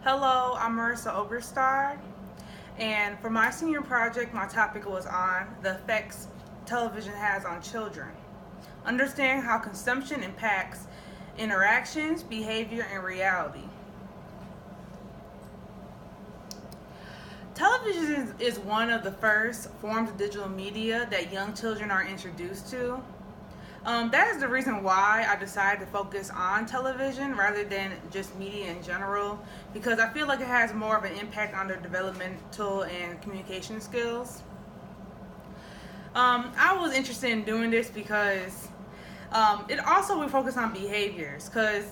Hello, I'm Marissa Oberstar, and for my senior project, my topic was on the effects television has on children. Understanding how consumption impacts interactions, behavior, and reality. Television is one of the first forms of digital media that young children are introduced to. That is the reason why I decided to focus on television rather than just media in general, because I feel like it has more of an impact on their developmental and communication skills. I was interested in doing this because it also will focus on behaviors, because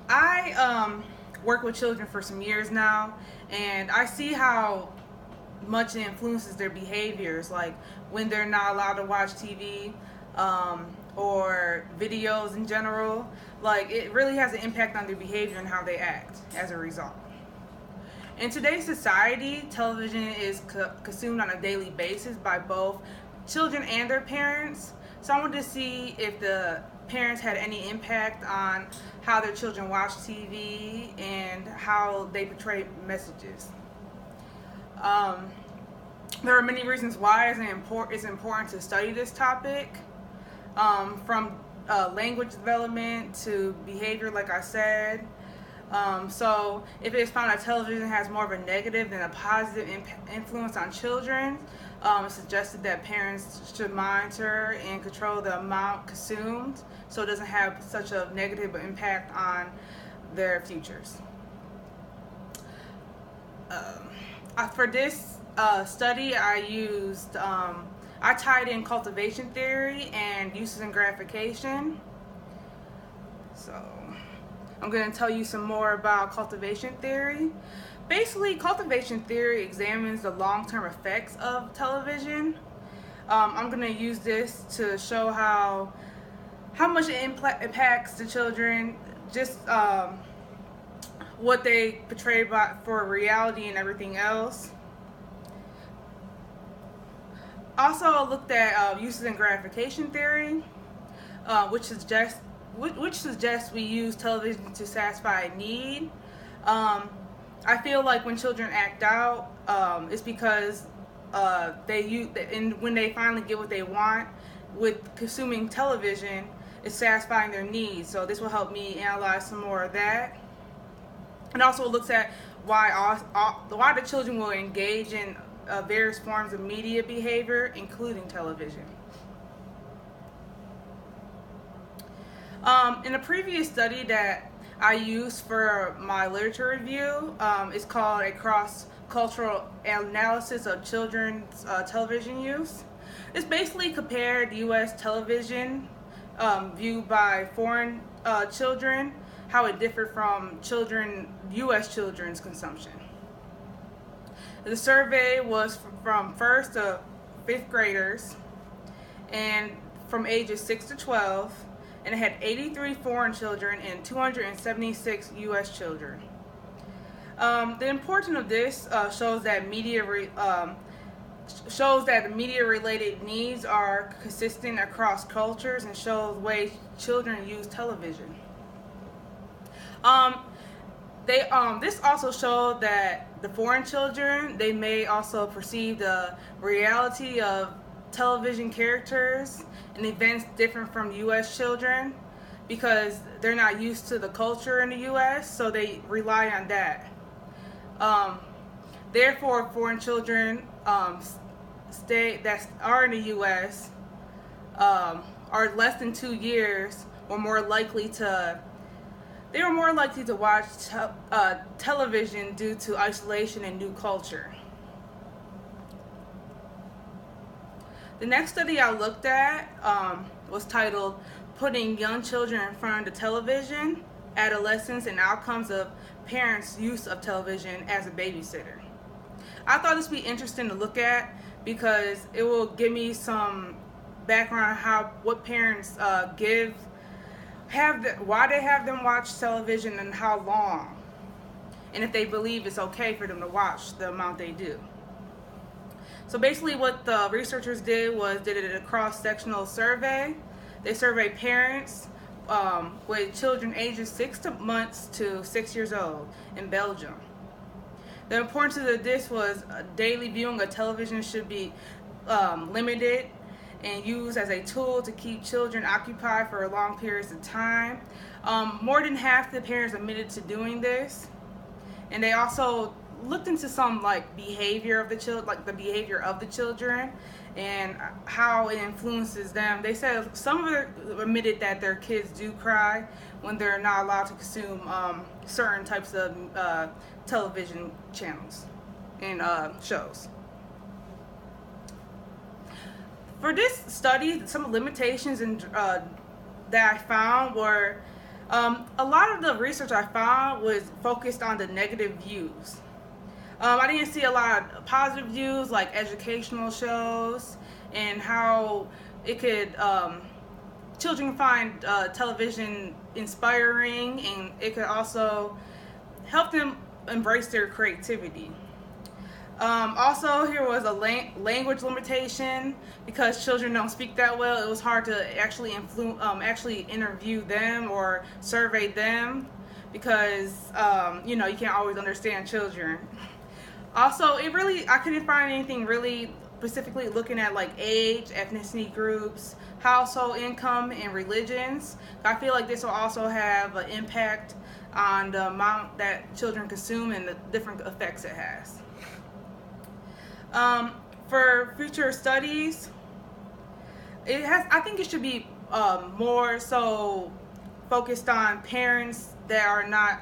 I work with children for some years now, and I see how much it influences their behaviors, like when they're not allowed to watch TV, or videos in general. Like, it really has an impact on their behavior and how they act as a result. In today's society, television is consumed on a daily basis by both children and their parents. So I wanted to see if the parents had any impact on how their children watch TV and how they portray messages. Um, there are many reasons why it's important to study this topic, from language development to behavior, like I said. So if it's found that television has more of a negative than a positive influence on children, it's suggested that parents should monitor and control the amount consumed so it doesn't have such a negative impact on their futures. For this study, I tied in cultivation theory and uses and gratification. So I'm going to tell you some more about cultivation theory. Basically, cultivation theory examines the long-term effects of television. I'm going to use this to show how much it impacts the children, just what they portray for reality and everything else. Also, I looked at uses and gratification theory, which suggests we use television to satisfy a need. I feel like when children act out, it's because when they finally get what they want with consuming television, it's satisfying their needs. So this will help me analyze some more of that. And also it looks at why the children will engage in various forms of media behavior, including television. In a previous study that I used for my literature review, it's called a cross-cultural analysis of children's television use. It's basically compared U.S. television viewed by foreign children, how it differed from U.S. children's consumption. The survey was from 1st to 5th graders, and from ages 6 to 12, and it had 83 foreign children and 276 U.S. children. The importance of this shows that the media-related needs are consistent across cultures and shows ways children use television. This also showed that the foreign children, they may also perceive the reality of television characters and events different from U.S. children, because they're not used to the culture in the U.S., so they rely on that. Therefore, foreign children that are in the U.S. Are less than 2 years or more likely to watch television due to isolation and new culture. The next study I looked at was titled "Putting Young Children in Front of the Television, Adolescents and Outcomes of Parents' Use of Television as a Babysitter." I thought this would be interesting to look at because it will give me some background on what parents why they have them watch television and how long, and if they believe it's okay for them to watch the amount they do. So basically what the researchers did it a cross-sectional survey. They surveyed parents with children ages 6 months to 6 years old in Belgium. The importance of this was daily viewing of television should be limited and used as a tool to keep children occupied for long periods of time. More than half the parents admitted to doing this, and they also looked into some like behavior of the children and how it influences them. They said some of them admitted that their kids do cry when they're not allowed to consume certain types of television channels and shows. For this study, some limitations that I found were a lot of the research I found was focused on the negative views. I didn't see a lot of positive views like educational shows and how it could children find television inspiring, and it could also help them embrace their creativity. Also, here was a language limitation because children don't speak that well. It was hard to actually interview them or survey them because you can't always understand children. Also, I couldn't find anything really specifically looking at like age, ethnicity groups, household income, and religions. I feel like this will also have an impact on the amount that children consume and the different effects it has. For future studies, I think it should be more so focused on parents that are not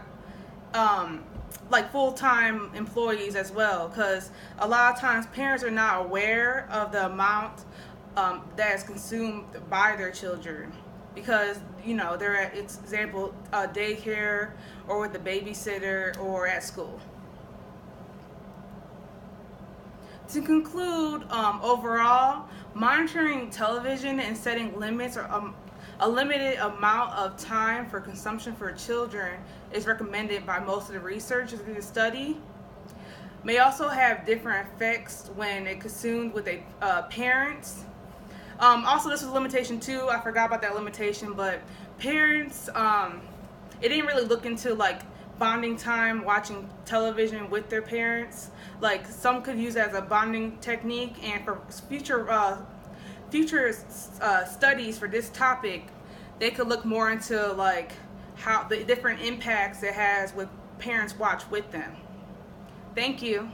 like full-time employees as well, because a lot of times parents are not aware of the amount that is consumed by their children, because they're at example daycare or with a babysitter or at school. To conclude, overall, monitoring television and setting limits or a limited amount of time for consumption for children is recommended by most of the researchers in the study. May also have different effects when it consumed with parents. Also, this was a limitation too. I forgot about that limitation, but parents, it didn't really look into like bonding time watching television with their parents. Like some could use it as a bonding technique, and for future studies for this topic, they could look more into like how the different impacts it has with parents watch with them. Thank you.